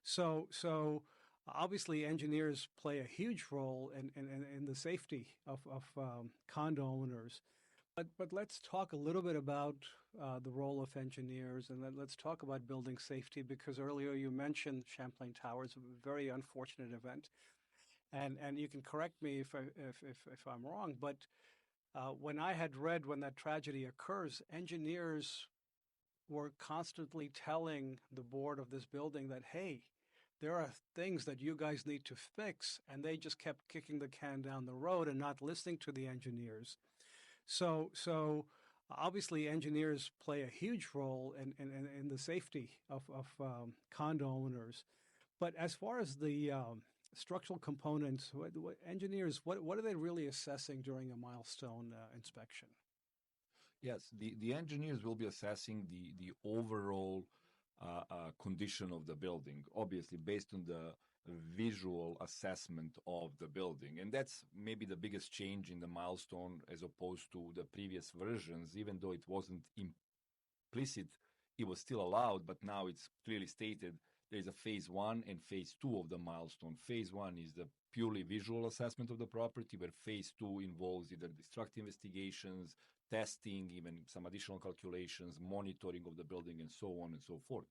So obviously engineers play a huge role in the safety of condo owners. But let's talk a little bit about the role of engineers, and then let's talk about building safety because earlier you mentioned Champlain Towers, a very unfortunate event, and you can correct me if I'm wrong, but when I had read when that tragedy occurs, engineers were constantly telling the board of this building that, hey, there are things that you guys need to fix, and they just kept kicking the can down the road and not listening to the engineers. So obviously engineers play a huge role in the safety of condo owners. But as far as the structural components, engineers, what are they really assessing during a milestone inspection? Yes, the engineers will be assessing the overall condition of the building, obviously based on the visual assessment of the building. And that's maybe the biggest change in the milestone as opposed to the previous versions, even though it wasn't implicit, it was still allowed, but now it's clearly stated there's a phase one and phase two of the milestone. Phase one is the purely visual assessment of the property, where phase two involves either destructive investigations, testing, even some additional calculations, monitoring of the building, and so on and so forth.